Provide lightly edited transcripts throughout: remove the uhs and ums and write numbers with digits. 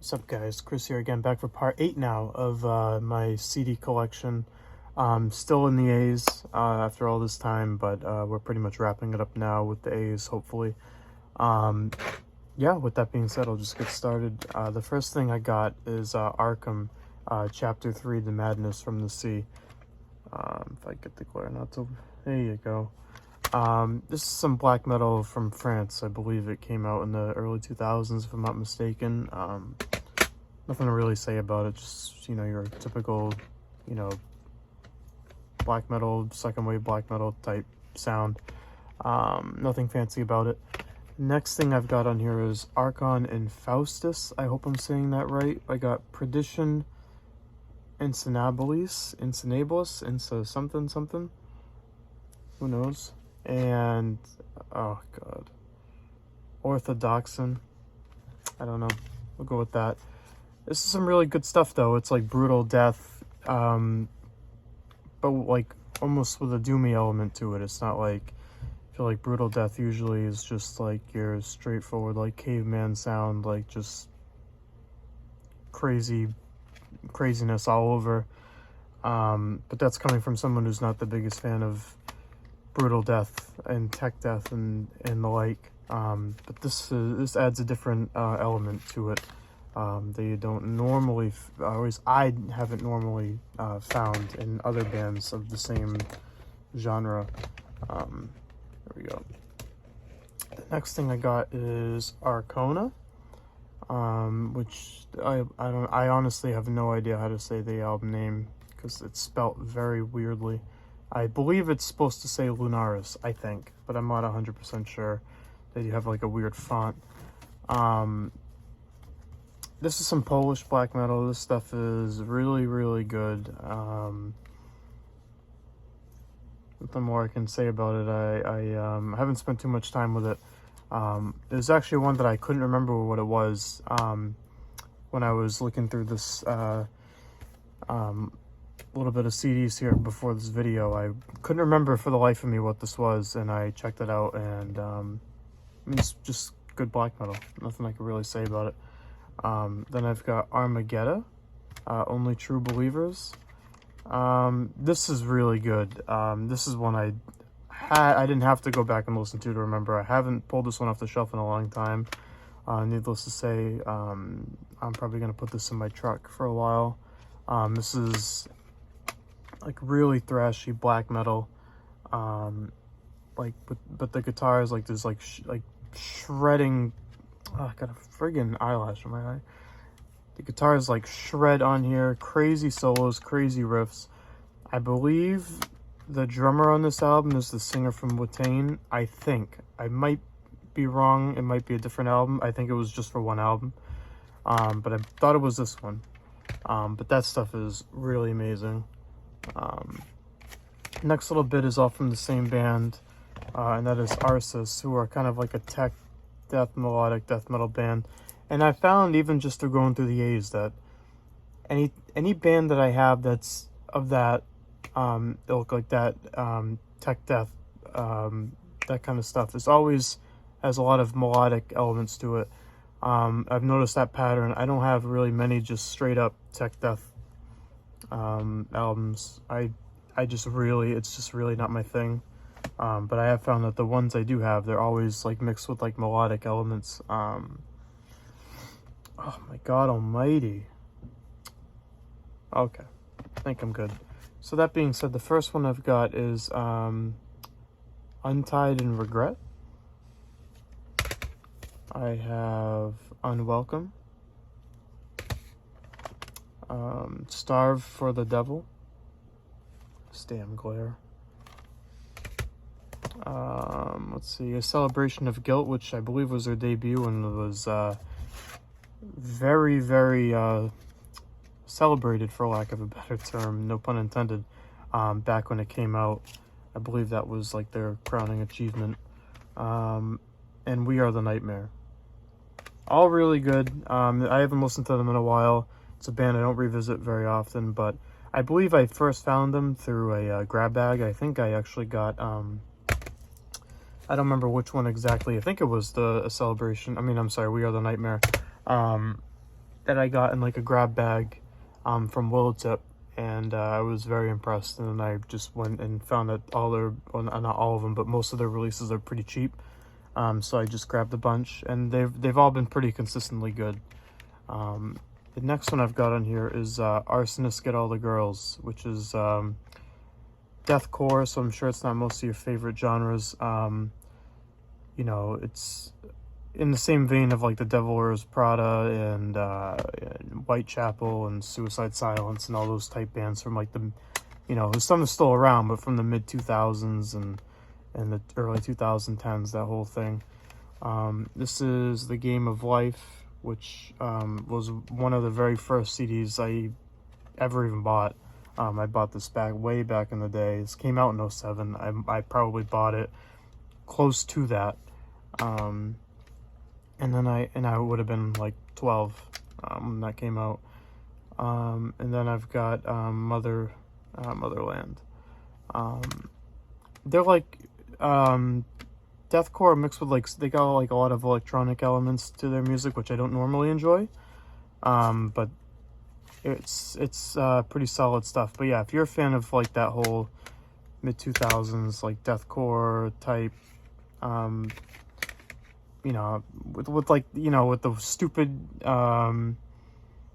What's up, guys? Chris here again, back for part 8 now of my CD collection. Still in the A's after all this time, but we're pretty much wrapping it up now with the A's, hopefully. Yeah, with that being said, I'll just get started. The first thing I got is Arkham, Chapter 3, The Madness from the Sea. If I get the glare not to... There you go. This is some black metal from France. I believe it came out in the early 2000s, if I'm not mistaken. Nothing to really say about it, just, your typical, black metal, second wave black metal type sound. Nothing fancy about it. Next thing I've got on here is Archon and Faustus. I hope I'm saying that right. I got Perdition, Insonabilis, something. Who knows? And, oh god, Orthodoxon. I don't know. We'll go with that. This is some really good stuff, though. It's like brutal death, but like almost with a doomy element to it. It's not like, I feel like brutal death usually is just like your straightforward like caveman sound, like just craziness all over. But that's coming from someone who's not the biggest fan of brutal death and tech death and the like. But this adds a different element to it. That you don't normally, I haven't normally found in other bands of the same genre. There we go. The next thing I got is Arcona, which I honestly have no idea how to say the album name because it's spelt very weirdly. I believe it's supposed to say Lunaris, I think, but I'm not 100% sure. They have like a weird font. This is some Polish black metal. This stuff is really, really good. Nothing more I can say about it. I haven't spent too much time with it. There's actually one that I couldn't remember what it was when I was looking through this little bit of CDs here before this video. I couldn't remember for the life of me what this was, and I checked it out, and it's just good black metal. Nothing I can really say about it. Then I've got Armageddon, Only True Believers. This is really good. This is one I didn't have to go back and listen to remember. I haven't pulled this one off the shelf in a long time. Needless to say, I'm probably going to put this in my truck for a while. This is like really thrashy black metal. But the guitar is like this like shredding. Oh, I got a friggin' eyelash on my eye. The guitar is like shred on here. Crazy solos, crazy riffs. I believe the drummer on this album is the singer from Watain. I think. I might be wrong. It might be a different album. I think it was just for one album. But I thought it was this one. But that stuff is really amazing. Next little bit is all from the same band. And that is Arsis, who are kind of like a tech melodic death metal band. And I found, even just through going through the A's, that any band that I have that's of that ilk, like that tech death, that kind of stuff, is always has a lot of melodic elements to it. I've noticed that pattern. I don't have really many just straight up tech death albums. It's just really not my thing. But I have found that the ones I do have, they're always like mixed with like melodic elements. Oh my god almighty. Okay, I think I'm good. So that being said, the first one I've got is Untied and Regret. I have Unwelcome, Starve for the Devil. This damn glare. Let's see, A Celebration of Guilt, which I believe was their debut and was very, very celebrated, for lack of a better term, no pun intended, back when it came out. I believe that was like their crowning achievement. And We Are the Nightmare. All really good. I haven't listened to them in a while. It's a band I don't revisit very often, but I believe I first found them through a grab bag. I think I actually got I don't remember which one exactly. I think it was the Celebration. I'm sorry, We Are the Nightmare. that I got in like a grab bag from Willowtip, and I was very impressed. And then I just went and found that all their, well, not all of them, but most of their releases are pretty cheap. So I just grabbed a bunch, and they've all been pretty consistently good. The next one I've got on here is Arsonists Get All the Girls, which is deathcore, so I'm sure it's not most of your favorite genres. You know, it's in the same vein of like The Devil Wears Prada and Whitechapel and Suicide Silence and all those type bands from like the, you know, some are still around, but from the mid 2000s and the early 2010s, that whole thing. This is The Game of Life, which was one of the very first CDs I ever even bought. I bought this way back in the day. This came out in 07. I probably bought it close to that. And then I would have been like 12 when that came out. And then I've got Motherland. They're like deathcore mixed with like, they got like a lot of electronic elements to their music, which I don't normally enjoy. But it's pretty solid stuff. But yeah, if you're a fan of like that whole mid 2000s like deathcore type, you know, with like, you know, with the stupid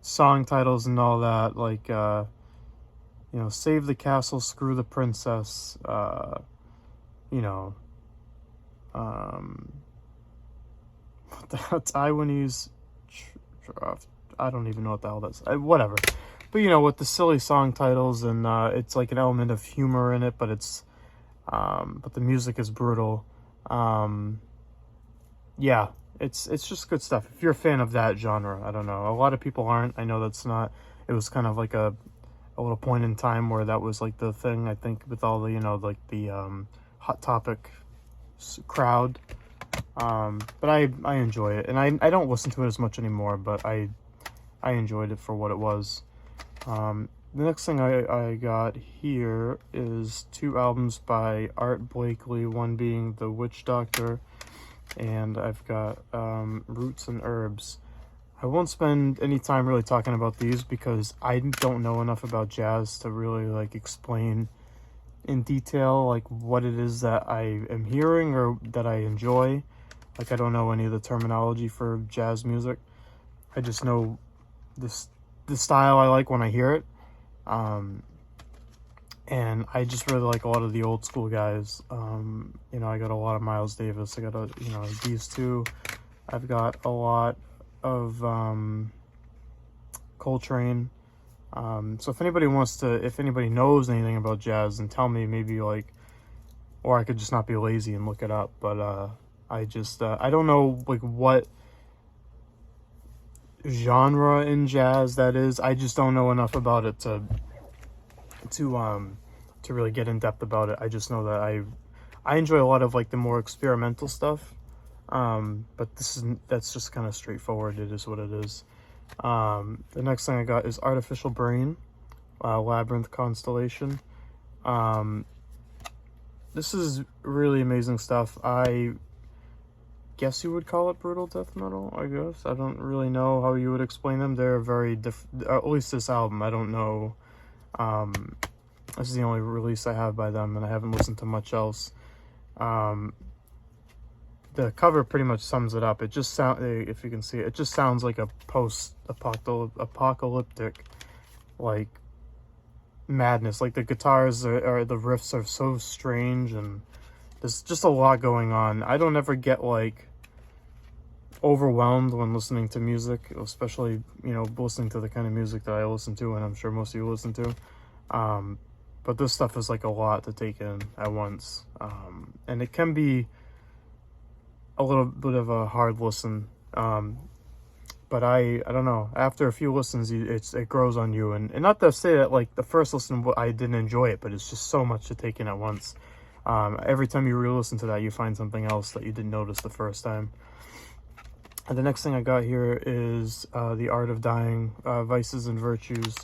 song titles and all that, like you know, Save the Castle, Screw the Princess, you know, what the hell, Taiwanese, I don't even know what the hell that's, whatever. But, you know, with the silly song titles, and it's like an element of humor in it, but it's, but the music is brutal. Yeah, it's just good stuff. If you're a fan of that genre, I don't know. A lot of people aren't. I know that's not, it was kind of like a little point in time where that was like the thing, I think, with all the, you know, like the Hot Topic crowd. But I enjoy it, and I don't listen to it as much anymore, but I enjoyed it for what it was. The next thing I got here is 2 albums by Art Blakely, one being The Witch Doctor, and I've got Roots and Herbs. I won't spend any time really talking about these because I don't know enough about jazz to really like explain in detail like what it is that I am hearing or that I enjoy. Like, I don't know any of the terminology for jazz music. I just know the style I like when I hear it. And I just really like a lot of the old school guys. You know, I got a lot of Miles Davis. I got you know, these two. I've got a lot of Coltrane. So if anybody if anybody knows anything about jazz, and tell me, maybe like, or I could just not be lazy and look it up. But I just I don't know like what genre in jazz that is. I just don't know enough about it to really get in depth about it. I just know that I enjoy a lot of like the more experimental stuff. But that's just kind of straightforward. It is what it is. The next thing I got is Artificial Brain, Labyrinth Constellation. This is really amazing stuff. I guess you would call it brutal death metal, I guess. I don't really know how you would explain them. They're very different, at least this album. I don't know. This is the only release I have by them, and I haven't listened to much else. The cover pretty much sums it up. It just if you can see it, it just sounds like a post-apocalyptic, like, madness. Like, the guitars or the riffs are so strange, and there's just a lot going on. I don't ever get, like, overwhelmed when listening to music, especially, you know, listening to the kind of music that I listen to, and I'm sure most of you listen to. But this stuff is like a lot to take in at once. And it can be a little bit of a hard listen. But I don't know, after a few listens, it grows on you. And not to say that like the first listen I didn't enjoy it, but it's just so much to take in at once. Every time you re-listen to that, you find something else that you didn't notice the first time. And the next thing I got here is The Art of Dying, Vices and Virtues.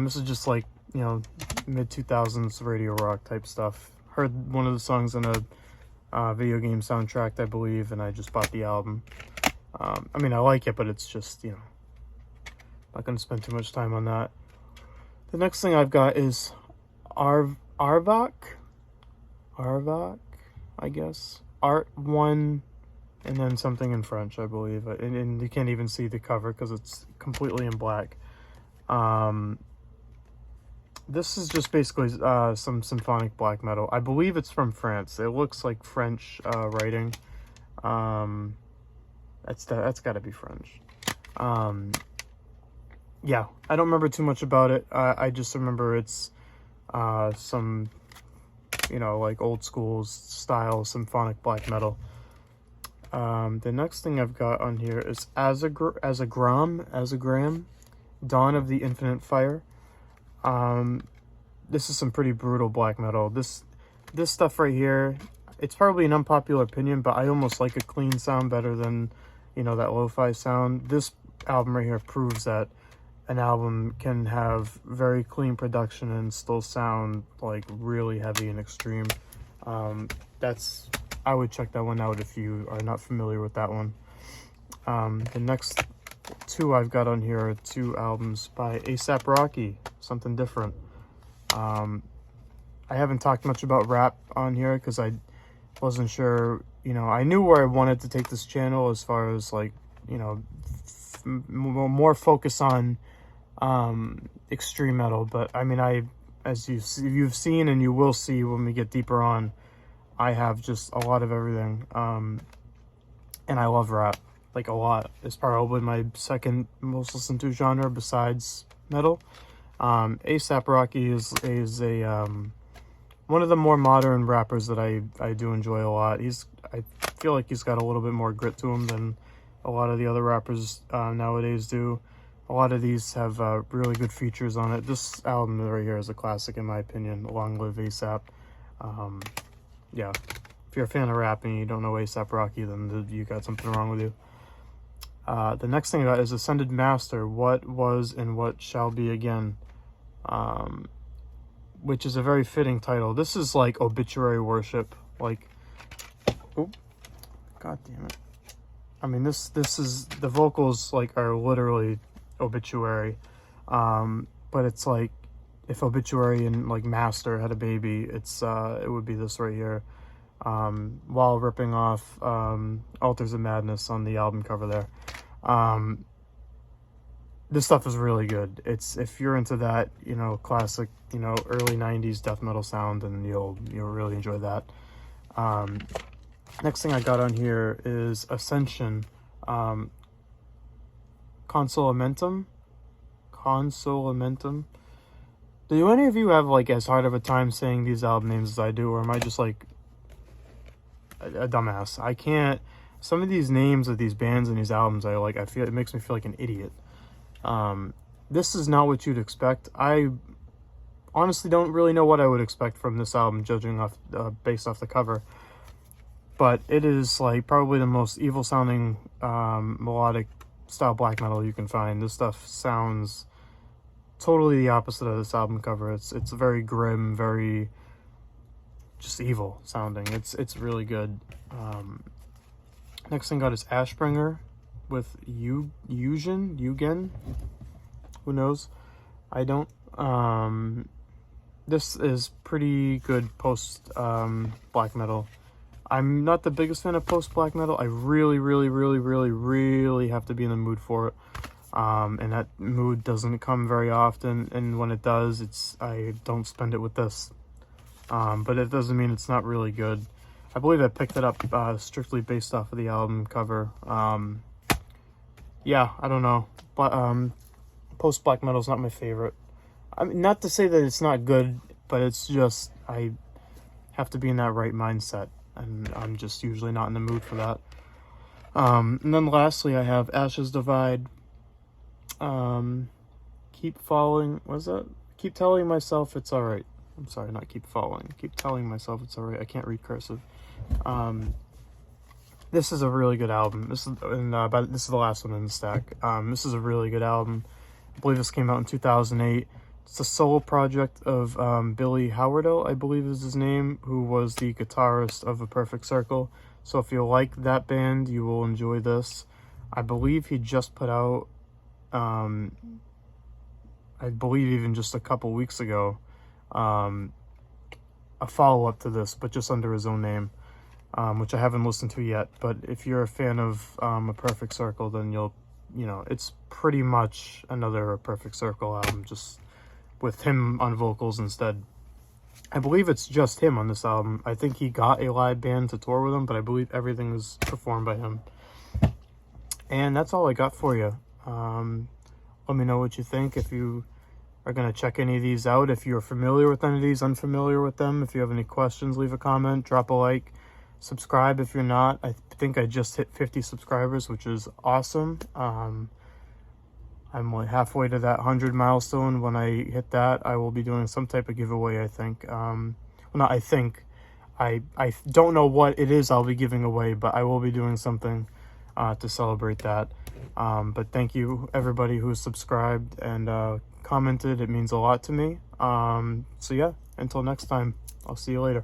This is just like, you know, mid-2000s radio rock type stuff. Heard one of the songs on a video game soundtrack, I believe, and I just bought the album. I mean, I like it, but it's just, you know, Not going to spend too much time on that. The next thing I've got is Arvak, I guess. Art 1, and then something in French, I believe. And you can't even see the cover because it's completely in black. This is just basically some symphonic black metal. I believe it's from France. It looks like French writing. That's got to be French. Yeah, I don't remember too much about it. I just remember it's some, you know, like old school style symphonic black metal. The next thing I've got on here is Azagram, Dawn of the Infinite Fire. This is some pretty brutal black metal. This stuff right here, it's probably an unpopular opinion, but I almost like a clean sound better than, you know, that lo-fi sound. This album right here proves that an album can have very clean production and still sound like really heavy and extreme. I would check that one out if you are not familiar with that one. The next two I've got on here are 2 albums by A$AP Rocky, something different. I haven't talked much about rap on here because I wasn't sure, you know, I knew where I wanted to take this channel as far as, like, you know, more focus on extreme metal. But I mean, as you've seen and you will see when we get deeper on, I have just a lot of everything. And I love rap, like, a lot. It's probably my second most listened to genre besides metal. A$AP Rocky is a one of the more modern rappers that I do enjoy a lot. I feel like he's got a little bit more grit to him than a lot of the other rappers nowadays do. A lot of these have really good features on it. This album right here is a classic in my opinion. Long live A$AP. Yeah, if you're a fan of rap and you don't know A$AP Rocky, then you got something wrong with you. The next thing I got is Ascended Master, What Was and What Shall Be Again, which is a very fitting title. This is like obituary worship, like, oh, god damn it. I mean, this is, the vocals, like, are literally obituary, but it's like, if Obituary and, like, Master had a baby, it would be this right here, while ripping off Altars of Madness on the album cover there. This stuff is really good. If you're into that, you know, classic, you know, early 90s death metal sound, then you'll really enjoy that. Next thing I got on here is Ascension, Consolamentum. Do any of you have, like, as hard of a time saying these album names as I do, or am I just, like, a dumbass? I can't. Some of these names of these bands and these albums, I feel it makes me feel like an idiot. This is not what you'd expect. I honestly don't really know what I would expect from this album, judging off based off the cover. But it is, like, probably the most evil sounding melodic style black metal you can find. This stuff sounds totally the opposite of this album cover. It's very grim, very just evil sounding. It's really good. Next thing got is Ashbringer with Eugen. Who knows? I don't. This is pretty good post black metal. I'm not the biggest fan of post black metal. I really have to be in the mood for it. And that mood doesn't come very often, and when it does, I don't spend it with this. But it doesn't mean it's not really good. I believe I picked it up strictly based off of the album cover. Yeah, I don't know, but post black metal is not my favorite. I mean, not to say that it's not good, but it's just I have to be in that right mindset, and I'm just usually not in the mood for that. And then lastly, I have Ashes Divide. Keep telling myself it's alright. I'm sorry, not keep following. Keep telling myself it's alright. I can't read cursive. This is a really good album. This is the last one in the stack. This is a really good album. I believe this came out in 2008. It's a solo project of Billy Howardell, I believe is his name, who was the guitarist of A Perfect Circle. So if you like that band, you will enjoy this. I believe he just put out I believe even just a couple weeks ago, a follow-up to this, but just under his own name, which I haven't listened to yet. But if you're a fan of A Perfect Circle, then it's pretty much another A Perfect Circle album, just with him on vocals instead. I believe it's just him on this album. I think he got a live band to tour with him, but I believe everything is performed by him. And that's all I got for you. Let me know what you think. If you are going to check any of these out, if you're familiar with any of these, unfamiliar with them, if you have any questions, leave a comment, drop a like, subscribe if you're not. I think I just hit 50 subscribers, which is awesome. I'm like halfway to that 100 milestone. When I hit that, I will be doing some type of giveaway, I think. Well, not I think. I don't know what it is I'll be giving away, but I will be doing something to celebrate that. But thank you, everybody who subscribed and commented. It means a lot to me. So yeah, until next time, I'll see you later.